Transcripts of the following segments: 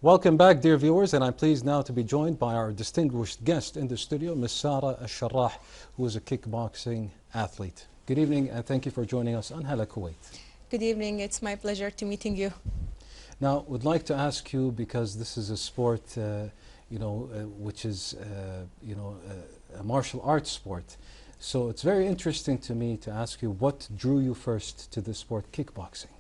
Welcome back, dear viewers, and I'm pleased now to be joined by our distinguished guest in the studio, Ms. Sara Alsharrah, who is a kickboxing athlete. Good evening, and thank you for joining us on Hala, Kuwait. Good evening. It's my pleasure to meeting you. Now, would like to ask you, because this is a sport, which is, a martial arts sport. So it's very interesting to me to ask you, what drew you first to the sport kickboxing?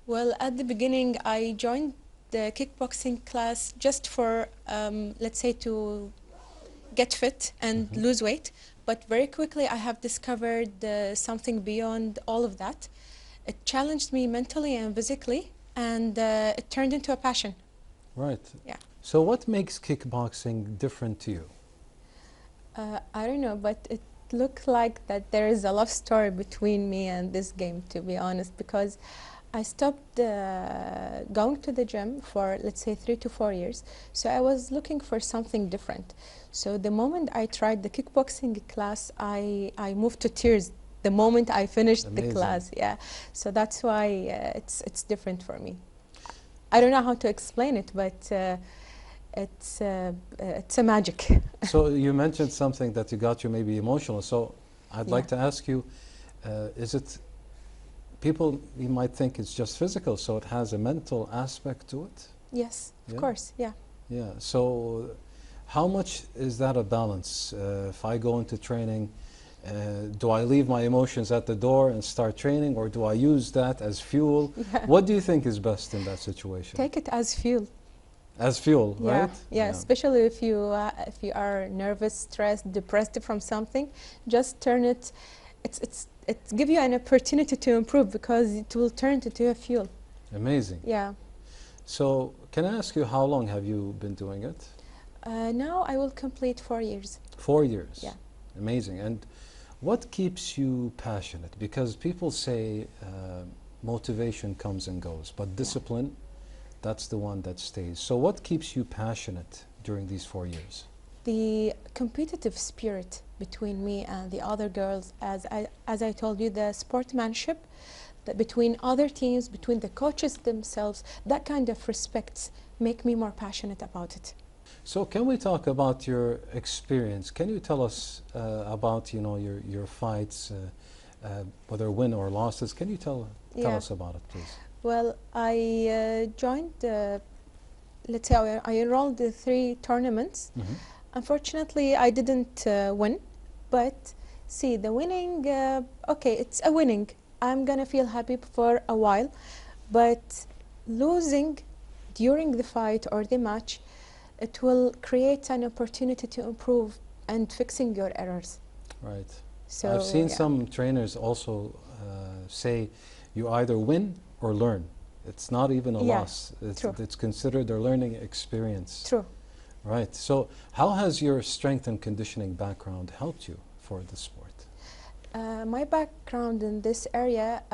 Well, at the beginning, I joined the kickboxing class just for, let's say, to get fit and lose weight. But very quickly, I have discovered something beyond all of that. It challenged me mentally and physically, and it turned into a passion. Right. Yeah. So what makes kickboxing different to you? I don't know, but it looked like that there is a love story between me and this game, to be honest, because I stopped going to the gym for, let's say, 3 to 4 years. So I was looking for something different. So the moment I tried the kickboxing class, I moved to tears the moment I finished Amazing. the class. Yeah. So that's why it's different for me. I don't know how to explain it, but it's a magic. So you mentioned something that you got you maybe emotional. So I'd like to ask you, is it, people, you might think it's just physical, so it has a mental aspect to it? Yes, of course, yeah. Yeah, so how much is that a balance? If I go into training, do I leave my emotions at the door and start training, or do I use that as fuel? Yeah. What do you think is best in that situation? Take it as fuel. As fuel, right? Yeah, especially if you are nervous, stressed, depressed from something, just turn it. It gives you an opportunity to improve because it will turn into a fuel. Amazing. Yeah. So can I ask you, how long have you been doing it? Now I will complete 4 years. 4 years. Yeah. Amazing. And what keeps you passionate? Because people say motivation comes and goes, but discipline, that's the one that stays. So what keeps you passionate during these 4 years? The competitive spirit between me and the other girls, as I told you, the sportsmanship between other teams, between the coaches themselves, that kind of respect make me more passionate about it. So can we talk about your experience? Can you tell us about your fights, whether win or losses? Can you tell us about it, please? Well, I joined, let's say, I enrolled in 3 tournaments. Unfortunately, I didn't win, but see, the winning, okay, it's a winning. I'm gonna feel happy for a while, but losing during the fight or the match, it will create an opportunity to improve and fixing your errors. Right. So I've seen some trainers also say you either win or learn. It's not even a loss. It's considered a learning experience. True. Right. So how has your strength and conditioning background helped you for the sport? My background in this area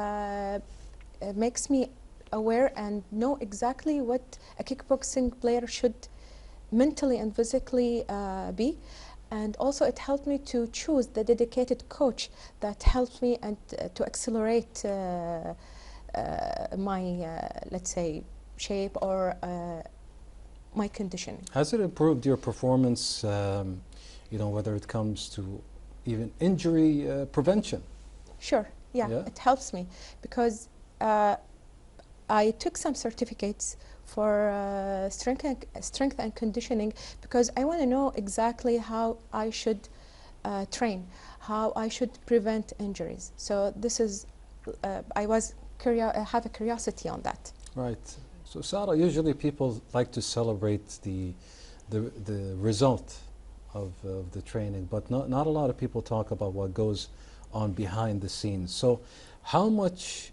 makes me aware and know exactly what a kickboxing player should mentally and physically be. And also it helped me to choose the dedicated coach that helps me and to accelerate my, let's say, shape or my conditioning. Has it improved your performance, whether it comes to even injury prevention? Sure, yeah, it helps me because I took some certificates for strength and conditioning because I want to know exactly how I should train, how I should prevent injuries. So this is, I have a curiosity on that. Right. So Sara, usually people like to celebrate the result of the training, but not a lot of people talk about what goes on behind the scenes. So how much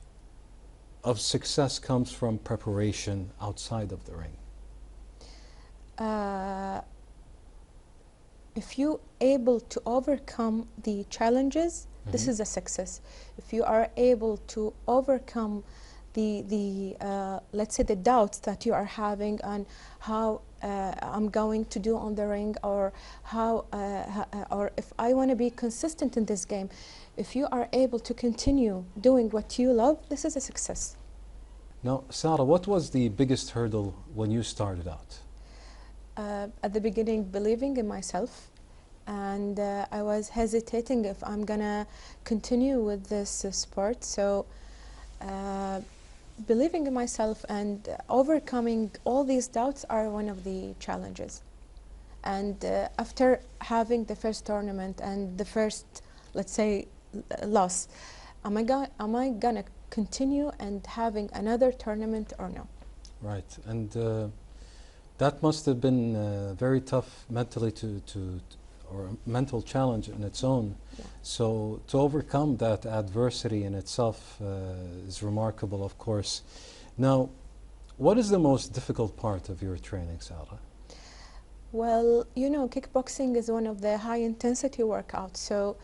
of success comes from preparation outside of the ring? If you're able to overcome the challenges, this is a success. If you are able to overcome let's say the doubts that you are having on how I'm going to do on the ring, or how or if I want to be consistent in this game, if you are able to continue doing what you love, this is a success. Now, Sarah, what was the biggest hurdle when you started out? At the beginning, believing in myself, and I was hesitating if I'm gonna continue with this sport. So believing in myself and overcoming all these doubts are one of the challenges. And after having the first tournament and the first, let's say, loss, am I gonna continue and having another tournament or no? Right, and that must have been very tough mentally or a mental challenge in its own. Yeah. So to overcome that adversity in itself is remarkable, of course. Now, what is the most difficult part of your training, Sarah? Well, you know, kickboxing is one of the high intensity workouts. So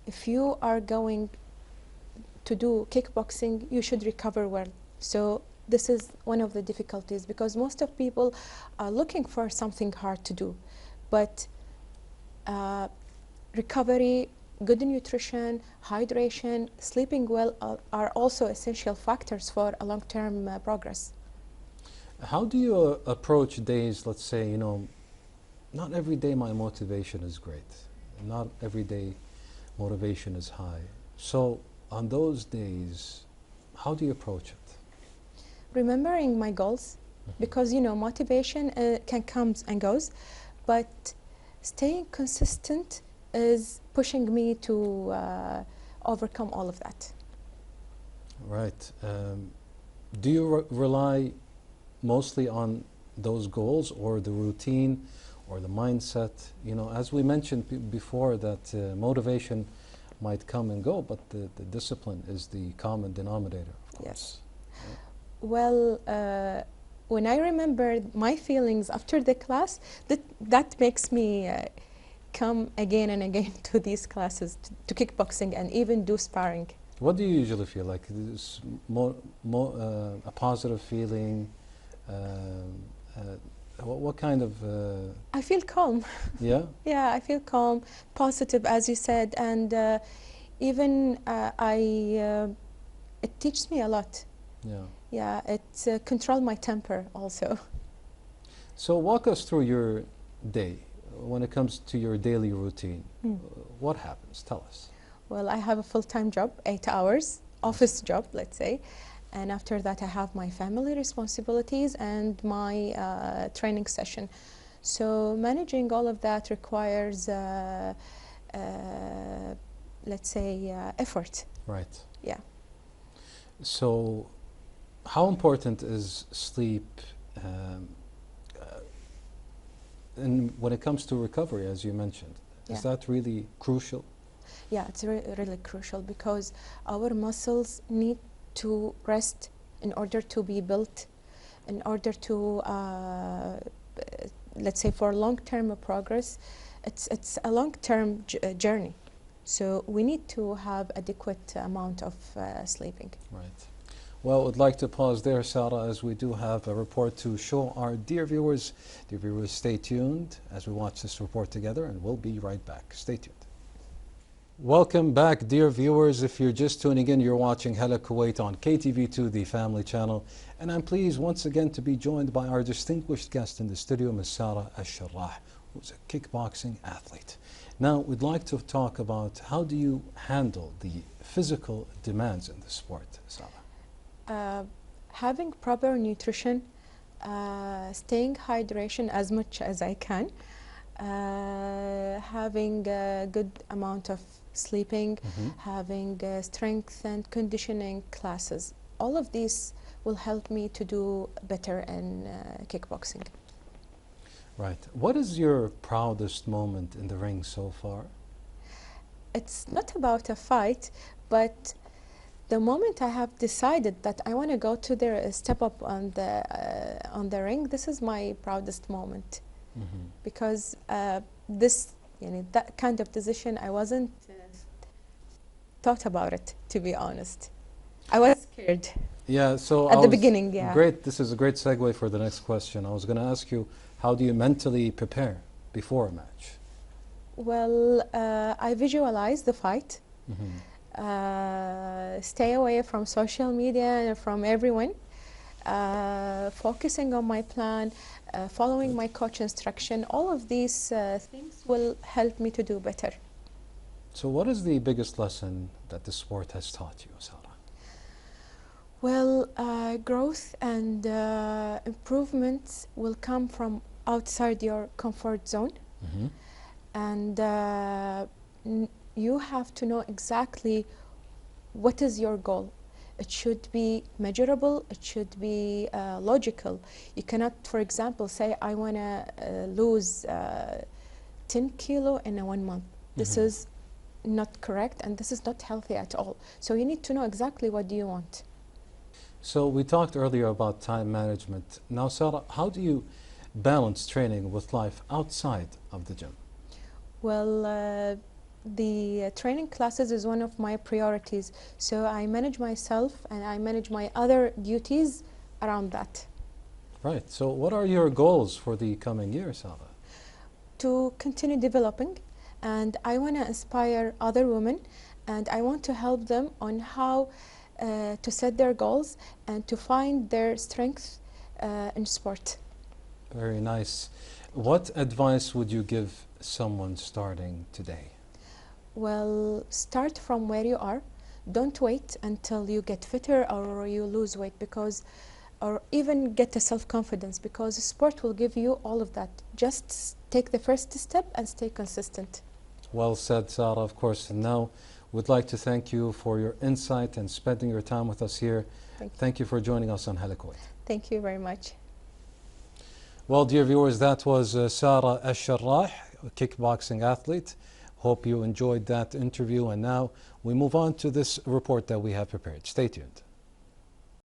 if you are going to do kickboxing, you should recover well. So this is one of the difficulties, because most of people are looking for something hard to do. But recovery, good nutrition, hydration, sleeping well are also essential factors for a long-term progress. How do you approach days, let's say, you know, not every day my motivation is great. Not every day motivation is high. So on those days, how do you approach it? Remembering my goals, because you know motivation can come and goes, but staying consistent is pushing me to overcome all of that. Right. Do you rely mostly on those goals or the routine or the mindset? You know, as we mentioned before, that motivation might come and go, but the discipline is the common denominator, of course. Yes. Well, when I remember my feelings after the class, that makes me come again and again to these classes, to kickboxing, and even do sparring. What do you usually feel like? Is a positive feeling? What kind of? I feel calm. Yeah. Yeah, I feel calm, positive, as you said, and even it teaches me a lot. Yeah. Yeah, it controls my temper also. So walk us through your day when it comes to your daily routine. What happens? Tell us. Well, I have a full-time job, 8 hours, office job, let's say. And after that, I have my family responsibilities and my training session. So managing all of that requires, let's say, effort. Right. Yeah. So how important is sleep when it comes to recovery, as you mentioned? Is that really crucial? Yeah, it's really crucial, because our muscles need to rest in order to be built, in order to, let's say, for long-term progress. It's a long-term journey. So we need to have adequate amount of sleeping. Right. Well, I'd like to pause there, Sarah, as we do have a report to show our dear viewers. Dear viewers, stay tuned as we watch this report together, and we'll be right back. Stay tuned. Welcome back, dear viewers. If you're just tuning in, you're watching Hala Kuwait on KTV2, the family channel. And I'm pleased once again to be joined by our distinguished guest in the studio, Ms. Sarah Alsharrah, who's a kickboxing athlete. Now, we'd like to talk about how do you handle the physical demands in the sport, Sarah? Having proper nutrition, staying hydration as much as I can, having a good amount of sleeping, having strength and conditioning classes. All of these will help me to do better in kickboxing. Right. What is your proudest moment in the ring so far? It's not about a fight, but the moment I have decided that I want to go to the step up on the ring, this is my proudest moment. Because that kind of decision, I wasn't thought about it, to be honest. I was scared. Yeah, so at the beginning, yeah. Great. This is a great segue for the next question. I was going to ask you, how do you mentally prepare before a match? Well, I visualize the fight, stay away from social media and from everyone, focusing on my plan, following my coach instruction. All of these things will help me to do better. So what is the biggest lesson that the sport has taught you, Sarah? Well, growth and improvements will come from outside your comfort zone. Mm-hmm. And you have to know exactly what is your goal. It should be measurable, it should be logical. You cannot, for example, say I want to lose 10 kilo in 1 month. This Mm-hmm. is not correct, and this is not healthy at all. So you need to know exactly what do you want. So we talked earlier about time management. Now, Sarah, how do you balance training with life outside of the gym? Well, the training classes is one of my priorities. So I manage myself and I manage my other duties around that. Right. So what are your goals for the coming year, Sarah? To continue developing, and I want to inspire other women, and I want to help them on how to set their goals and to find their strength in sport. Very nice. What advice would you give someone starting today? Well, start from where you are. Don't wait until you get fitter or you lose weight, because, or even get a self-confidence, because sport will give you all of that. Just take the first step and stay consistent. Well said, Sarah, of course. And now we'd like to thank you for your insight and spending your time with us here. Thank you for joining us on Hala Kuwait. Thank you very much. Well, dear viewers, that was Sarah Alsharrah, a kickboxing athlete. Hope you enjoyed that interview. And now we move on to this report that we have prepared. Stay tuned.